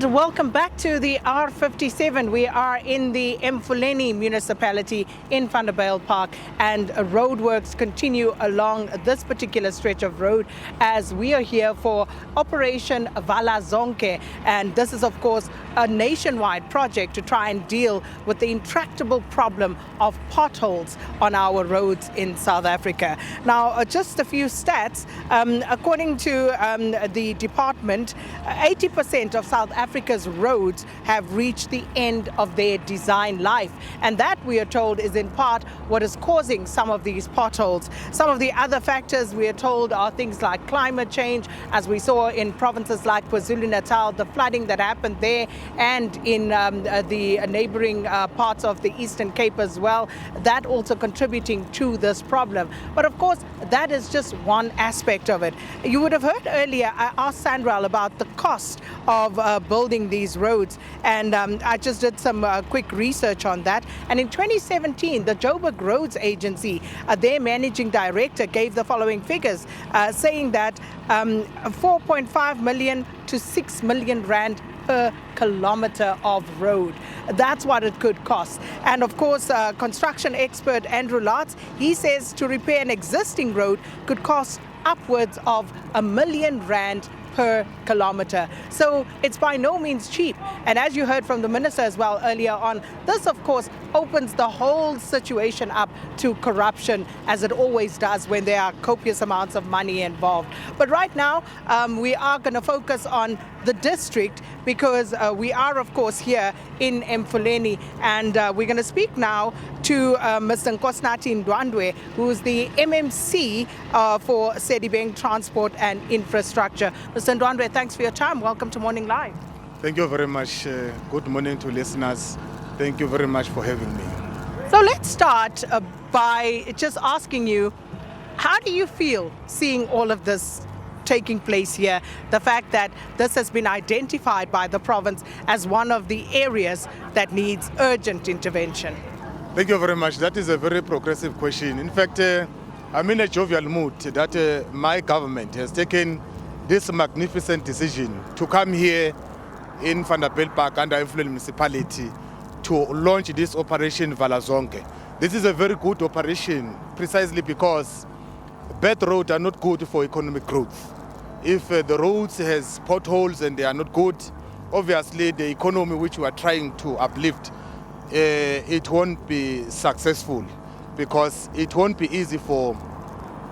And welcome back to the R57. We are in the Mfuleni municipality in Vanderbijlpark, and roadworks continue along this particular stretch of road as we are here for Operation Vala Zonke. And this is, of course, a nationwide project to try and deal with the intractable problem of potholes on our roads in South Africa. Now, just a few stats. According to the department, 80% of South Africa's roads have reached the end of their design life. And that, we are told, is in part what is causing some of these potholes. Some of the other factors, we are told, are things like climate change, as we saw in provinces like KwaZulu-Natal, the flooding that happened there, and in the neighboring parts of the Eastern Cape as well. That also contributing to this problem. But of course, that is just one aspect of it. You would have heard earlier, I asked SANRAL about the cost of building these roads, and I just did some quick research on that. And in 2017, the Joburg Roads Agency, their managing director, gave the following figures, saying that 4.5 million to 6 million rand per kilometer of road. That's what it could cost. And of course, construction expert Andrew Latz, he says to repair an existing road could cost upwards of R1 million per kilometer. So it's by no means cheap. And as you heard from the minister as well earlier on, this of course opens the whole situation up to corruption, as it always does when there are copious amounts of money involved. But right now, we are going to focus on the district, because we are of course here in Mfuleni, and we're going to speak now to Mr. Nkosinathi Ndwandwe, who is the MMC for Sedibeng Transport and Infrastructure. Mr. Ndwandwe, thanks for your time. Welcome to Morning Live. Thank you very much. Good morning to listeners. Thank you very much for having me. So let's start by just asking you, how do you feel seeing all of this taking place here? The fact that this has been identified by the province as one of the areas that needs urgent intervention. Thank you very much. That is a very progressive question. In fact, I'm in a jovial mood that my government has taken this magnificent decision to come here in Vanderbijlpark under Mfuleni municipality to launch this operation Vala Zonke. This is a very good operation precisely because bad roads are not good for economic growth. If the roads has potholes and they are not good, obviously the economy which we are trying to uplift, it won't be successful, because it won't be easy for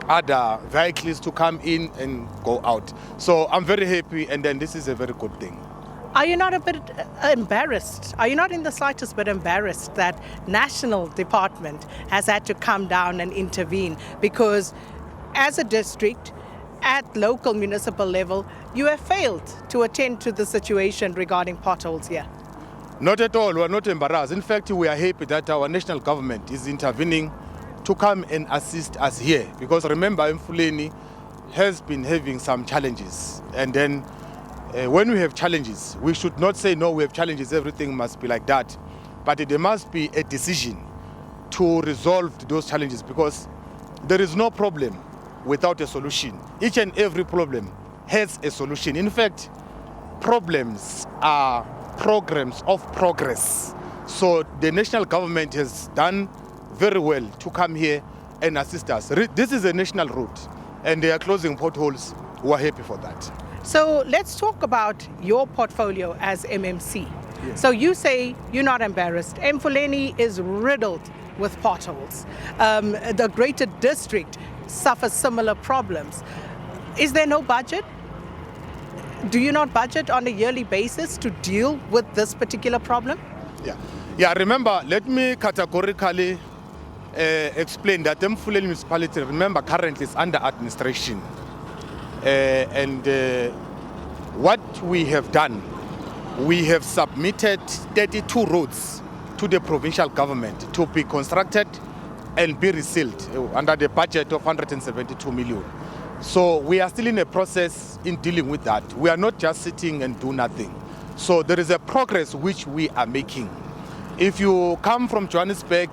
other vehicles to come in and go out. So I'm very happy, and then this is a very good thing. Are you not a bit embarrassed? Are you not in the slightest bit embarrassed that national department has had to come down and intervene? Because as a district, at local municipal level, you have failed to attend to the situation regarding potholes here. Not at all. We are not embarrassed. In fact, we are happy that our national government is intervening to come and assist us here. Because remember, Mfuleni has been having some challenges. And then when we have challenges, we should not say, no, we have challenges, everything must be like that. But there must be a decision to resolve those challenges, because there is no problem without a solution. Each and every problem has a solution. In fact, problems are programs of progress. So the national government has done very well to come here and assist us. This is a national route, and they are closing potholes. We are happy for that. So let's talk about your portfolio as MMC. Yes. So you say you're not embarrassed. Mfuleni is riddled with potholes. The greater district suffers similar problems. Is there no budget? Do you not budget on a yearly basis to deal with this particular problem? Yeah. Remember, let me categorically explain that Mfuleni municipality, remember, currently is under administration. What we have done, we have submitted 32 roads to the provincial government to be constructed and be resealed under the budget of 172 million. So we are still in a process in dealing with that. We are not just sitting and do nothing. So there is a progress which we are making. If you come from Johannesburg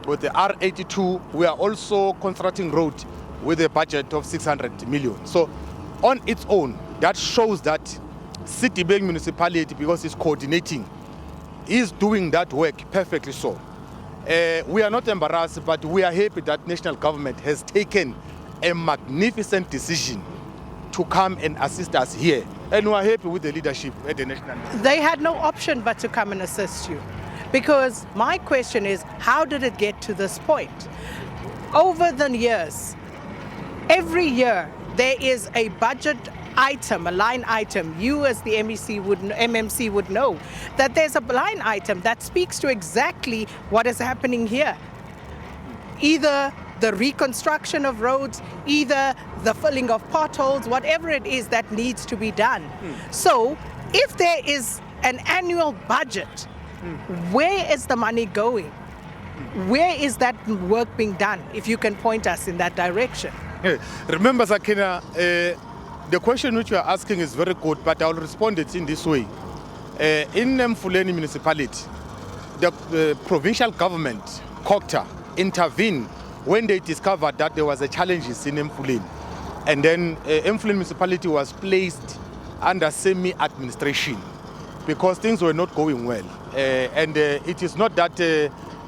with the R82, we are also constructing road with a budget of 600 million. So on its own, that shows that Citibank municipality, because it's coordinating, is doing that work perfectly so. We are not embarrassed, but we are happy that national government has taken a magnificent decision to come and assist us here. And we are happy with the leadership at the national level. They had no option but to come and assist you. Because my question is, how did it get to this point? Over the years, every year there is a budget item, a line item. You as the MMC would know that there's a line item that speaks to exactly what is happening here. Either the reconstruction of roads, either the filling of potholes, whatever it is that needs to be done. So if there is an annual budget, where is the money going? Where is that work being done? If you can point us in that direction. Remember, Sakina, the question which you are asking is very good, but I'll respond it in this way. In Mfuleni municipality, the provincial government, COCTA, intervened when they discovered that there was a challenges in Mfuleni. And then Mfuleni municipality was placed under semi-administration because things were not going well. And it is not that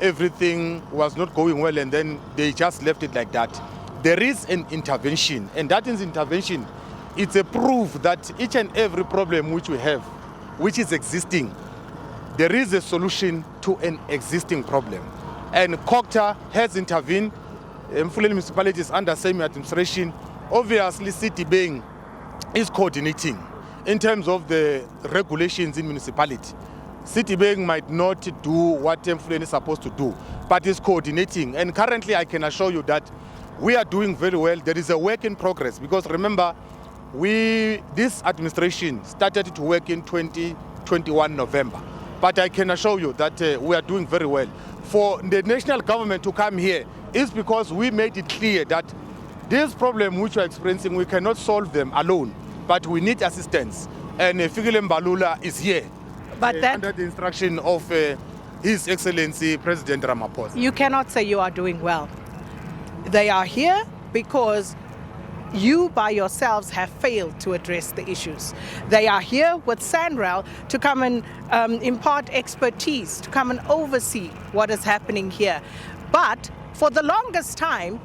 everything was not going well and then they just left it like that. There is an intervention, and that is intervention. It's a proof that each and every problem which we have, which is existing, there is a solution to an existing problem. And COCTA has intervened. Mfuleni municipality is under semi-administration. Obviously, Citibank is coordinating in terms of the regulations in municipality. Citibank might not do what Mfuleni is supposed to do, but is coordinating. And currently, I can assure you that we are doing very well. There is a work in progress because remember, this administration started to work in 2021 November. But I can assure you that we are doing very well. For the national government to come here is because we made it clear that this problem which we are experiencing, we cannot solve them alone, but we need assistance. And Fikile Mbalula is here But under the instruction of His Excellency President Ramaphosa. You cannot say you are doing well. They are here because you by yourselves have failed to address the issues. They are here with SANRAL to come and impart expertise, to come and oversee what is happening here. But for the longest time,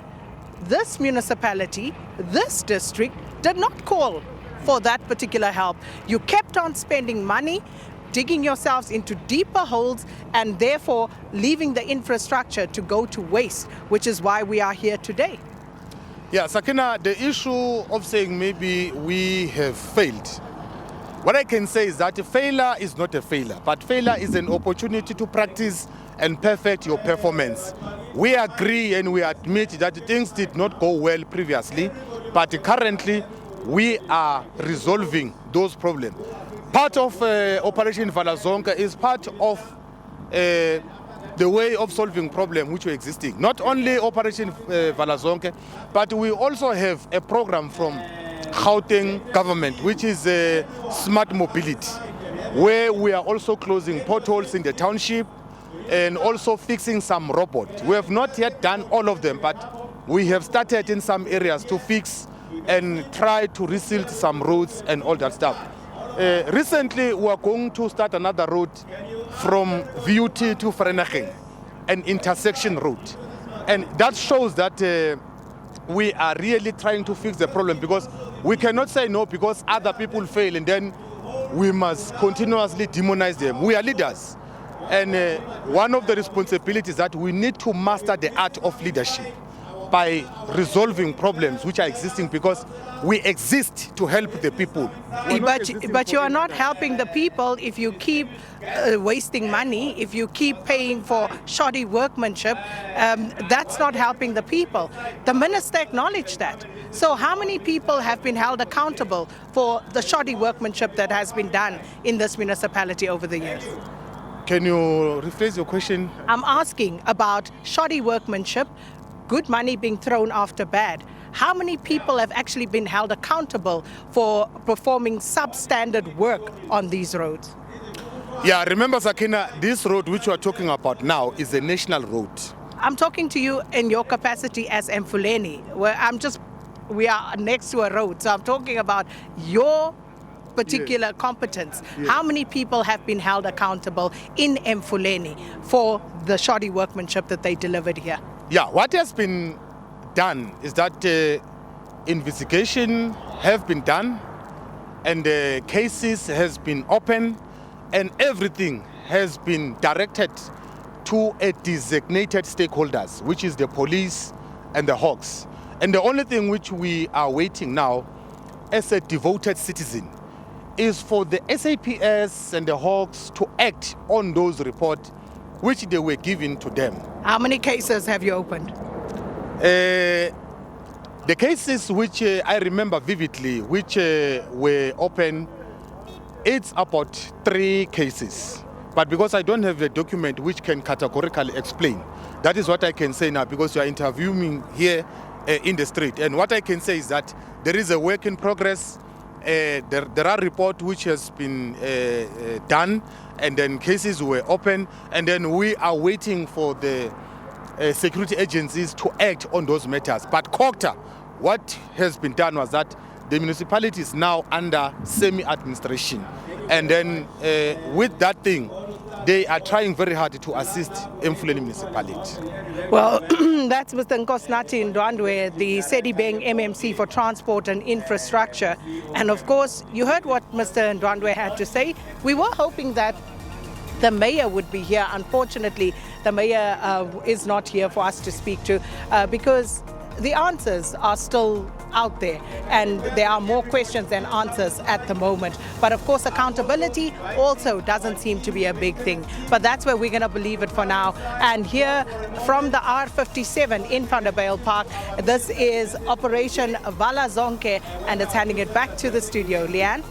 this municipality, this district, did not call for that particular help. You kept on spending money, digging yourselves into deeper holes, and therefore leaving the infrastructure to go to waste, which is why we are here today. Yeah, Sakina, the issue of saying maybe we have failed. What I can say is that failure is not a failure, but failure is an opportunity to practice and perfect your performance. We agree and we admit that things did not go well previously, but currently we are resolving those problems. Part of Operation Vala Zonke is part of the way of solving problems which are existing. Not only Operation Vala Zonke, but we also have a program from Gauteng government, which is smart mobility, where we are also closing potholes in the township and also fixing some robots. We have not yet done all of them, but we have started in some areas to fix and try to reseal some roads and all that stuff. Recently, we are going to start another road from VUT to Vereeniging, an intersection road. And that shows that we are really trying to fix the problem, because we cannot say no because other people fail and then we must continuously demonize them. We are leaders. And one of the responsibilities is that we need to master the art of leadership by resolving problems which are existing, because we exist to help the people. But you are not helping the people if you keep wasting money, if you keep paying for shoddy workmanship. That's not helping the people. The minister acknowledged that. So how many people have been held accountable for the shoddy workmanship that has been done in this municipality over the years? Can you rephrase your question? I'm asking about shoddy workmanship, good money being thrown after bad. How many people have actually been held accountable for performing substandard work on these roads? Yeah, remember, Sakina, this road which we are talking about now is a national road. I'm talking to you in your capacity as Mfuleni, where we are next to a road. So I'm talking about your particular competence. How many people have been held accountable in Emfuleni for the shoddy workmanship that they delivered here? Yeah, what has been done is that investigation have been done, and cases has been open, and everything has been directed to a designated stakeholders, which is the police and the Hawks. And the only thing which we are waiting now as a devoted citizen is for the SAPS and the Hawks to act on those reports which they were given to them. How many cases have you opened? The cases which I remember vividly, which were open, it's about 3 cases. But because I don't have a document which can categorically explain, that is what I can say now, because you are interviewing here in the street. And what I can say is that there is a work in progress. There are reports which has been done, and then cases were open, and then we are waiting for the security agencies to act on those matters. But COCTA, what has been done was that the municipality is now under semi-administration. And then with that thing, they are trying very hard to assist Emfuleni municipality. Well, that's Mr. Nkosinathi Ndwandwe, the Sedibeng MMC for Transport and Infrastructure. And of course, you heard what Mr. Ndwandwe had to say. We were hoping that the mayor would be here. Unfortunately, the mayor is not here for us to speak to because the answers are still out there, and there are more questions than answers at the moment. But of course, accountability also doesn't seem to be a big thing. But that's where we're going to believe it for now. And here from the R57 in Vanderbijlpark, this is Operation Vala Zonke, and it's handing it back to the studio. Leanne?